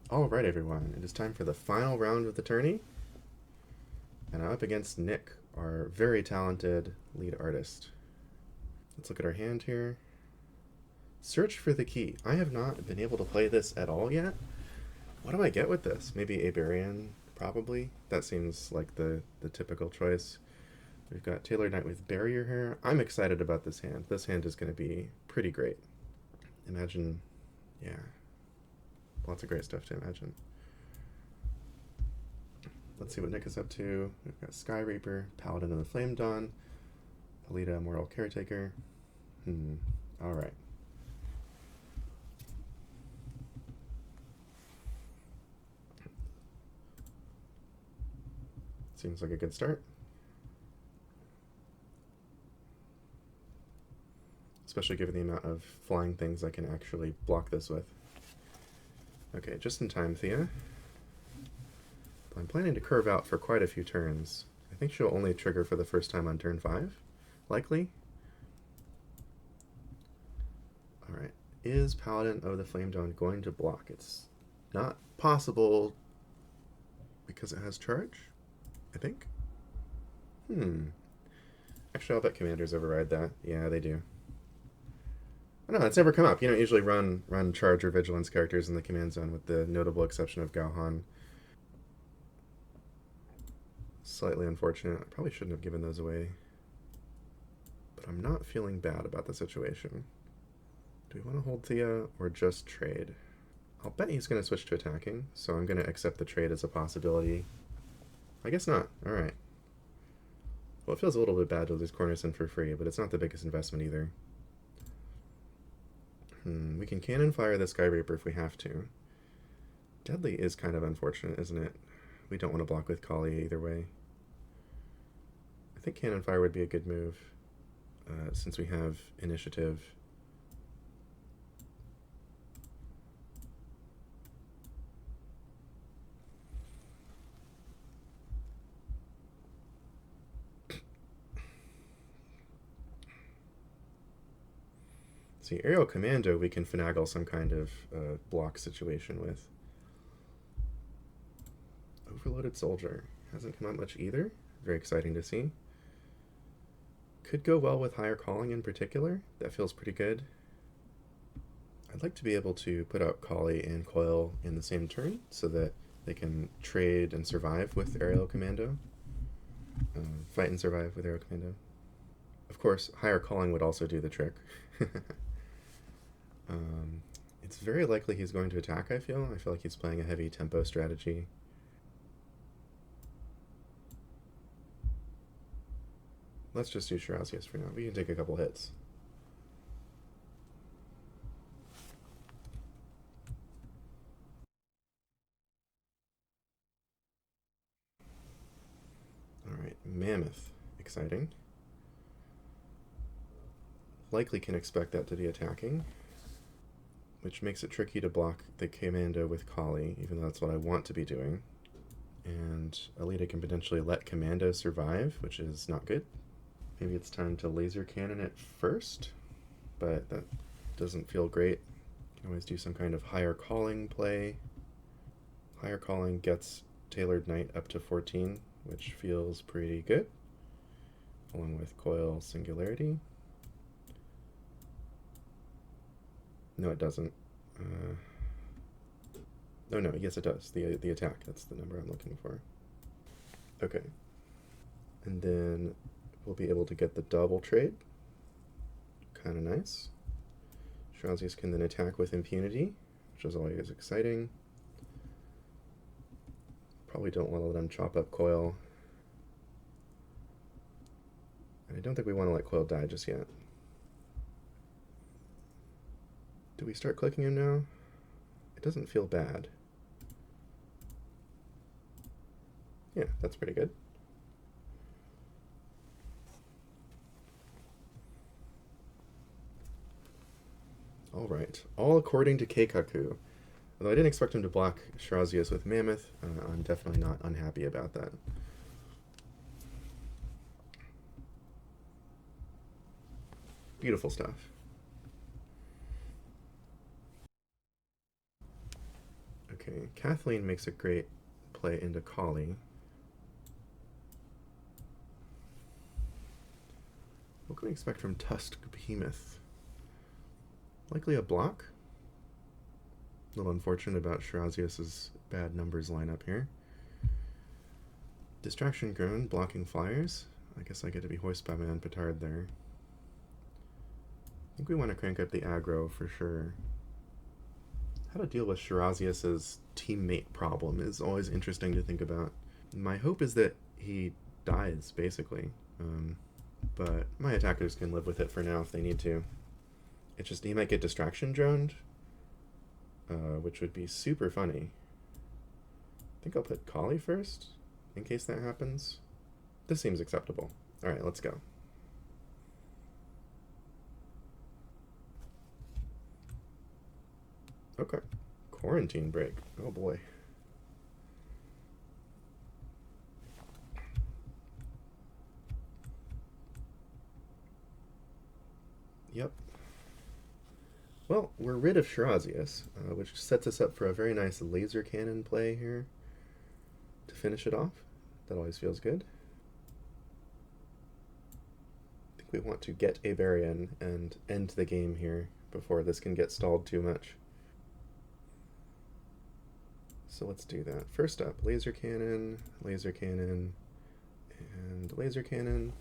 Alright, everyone, it is time for the final round of the tourney, and I'm up against Nick, our very talented lead artist. Let's look at our hand here. Search for the key. I have not been able to play this at all yet. What do I get with this? Maybe Aberian, probably. That seems like the typical choice. We've got Tailored Knight with Barrier here. I'm excited about this hand. This hand is going to be pretty great. Imagine, yeah, lots of great stuff to imagine. Let's see what Nick is up to. We've got Sky Reaper, Paladin of the Flame Dawn, Alita, Mortal Caretaker. Alright. Seems like a good start. Especially given the amount of flying things I can actually block this with. Okay, just in time, Thea. I'm planning to curve out for quite a few turns. I think she'll only trigger for the first time on turn 5, likely. Alright, is Paladin of the Flame Dawn going to block? It's not possible because it has charge, I think. Actually, I'll bet commanders override that. Yeah, they do. I don't know, it's never come up. You don't usually run charge or vigilance characters in the command zone with the notable exception of Gauhan. Slightly unfortunate. I probably shouldn't have given those away. But I'm not feeling bad about the situation. Do we want to hold Thea or just trade? I'll bet he's going to switch to attacking, so I'm going to accept the trade as a possibility. I guess not. Alright. Well, it feels a little bit bad to lose Cornerstone for free, but it's not the biggest investment either. We can cannon fire the Sky Reaper if we have to. Deadly is kind of unfortunate, isn't it? We don't want to block with Kali either way. I think cannon fire would be a good move, since we have initiative. See, Aerial Commando we can finagle some kind of block situation with. Overloaded Soldier. Hasn't come out much either. Very exciting to see. Could go well with Higher Calling in particular. That feels pretty good. I'd like to be able to put out Kali and Coil in the same turn so that they can trade and survive with Aerial Commando. Fight and survive with Aerial Commando. Of course, Higher Calling would also do the trick. It's very likely he's going to attack, I feel. I feel like he's playing a heavy tempo strategy. Let's just do Shirazius for now. We can take a couple hits. Alright, Mammoth. Exciting. Likely can expect that to be attacking, which makes it tricky to block the Commando with Kali, even though that's what I want to be doing. And Alita can potentially let Commando survive, which is not good. Maybe it's time to laser cannon it first, but that doesn't feel great. You can always do some kind of Higher Calling play. Higher Calling gets Tailored Knight up to 14, which feels pretty good, along with Coil Singularity. No, it doesn't. Oh no, yes it does. The attack, that's the number I'm looking for. Okay. And then we'll be able to get the double trade. Kind of nice. Shirazius can then attack with impunity, which is always exciting. Probably don't want to let him chop up Coil. And I don't think we want to let Coil die just yet. Do we start clicking him now? It doesn't feel bad. Yeah, that's pretty good. Alright, all according to Keikaku. Although I didn't expect him to block Shirazius with Mammoth, I'm definitely not unhappy about that. Beautiful stuff. Okay, Kathleen makes a great play into Collie. What can we expect from Tusk Behemoth? Likely a block. A little unfortunate about Shirazius's bad numbers lineup here. Distraction Groan, blocking flyers. I guess I get to be hoist by my own petard there. I think we want to crank up the aggro for sure. How to deal with Shirazius's teammate problem is always interesting to think about. My hope is that he dies, basically. But my attackers can live with it for now if they need to. It's just he might get distraction droned, which would be super funny. I think I'll put Collie first, in case that happens. This seems acceptable. Alright, let's go. Okay. Quarantine break. Oh boy. Yep. Well, we're rid of Shirazius, which sets us up for a very nice laser cannon play here to finish it off. That always feels good. I think we want to get a Varian and end the game here before this can get stalled too much. So let's do that. First up, laser cannon, and laser cannon.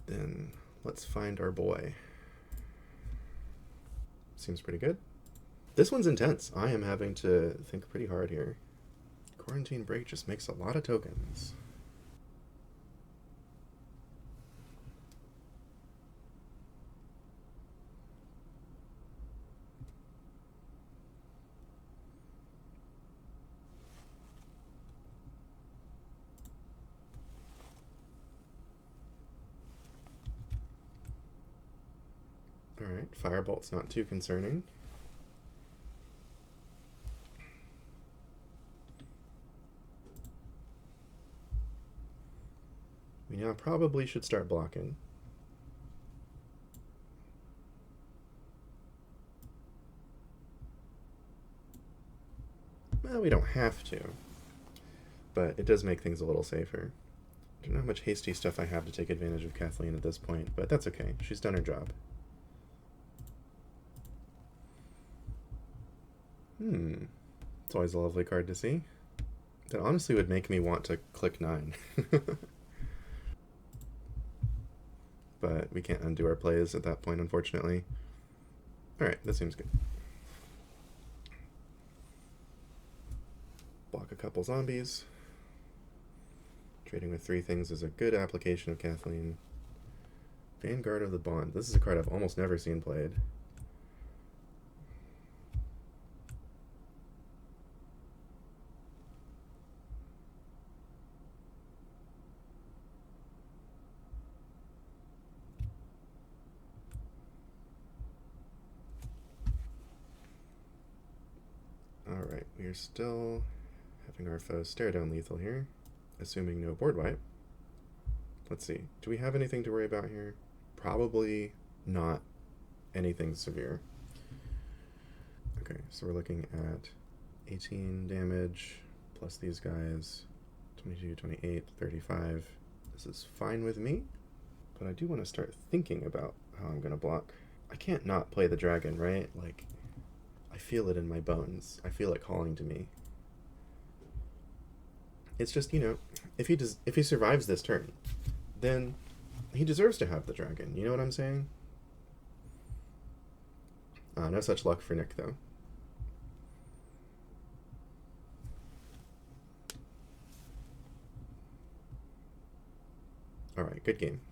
Then let's find our boy. Seems pretty good. This one's intense. I am having to think pretty hard here. Quarantine break just makes a lot of tokens. Alright, Firebolt's not too concerning. We now probably should start blocking. Well, we don't have to, but it does make things a little safer. I don't know how much hasty stuff I have to take advantage of Kathleen at this point, but that's okay. She's done her job. It's always a lovely card to see. That honestly would make me want to click 9. But we can't undo our plays at that point, unfortunately. Alright, that seems good. Block a couple zombies. Trading with 3 things is a good application of Kathleen. Vanguard of the Bond. This is a card I've almost never seen played. Alright, we are still having our foe stare down lethal here, assuming no board wipe. Let's see, do we have anything to worry about here? Probably not anything severe. Okay, so we're looking at 18 damage, plus these guys, 22, 28, 35. This is fine with me, but I do want to start thinking about how I'm going to block. I can't not play the dragon, right? Like, I feel it in my bones. I feel it calling to me. It's just, you know, if he survives this turn, then he deserves to have the dragon. You know what I'm saying? No such luck for Nick, though. Alright, good game.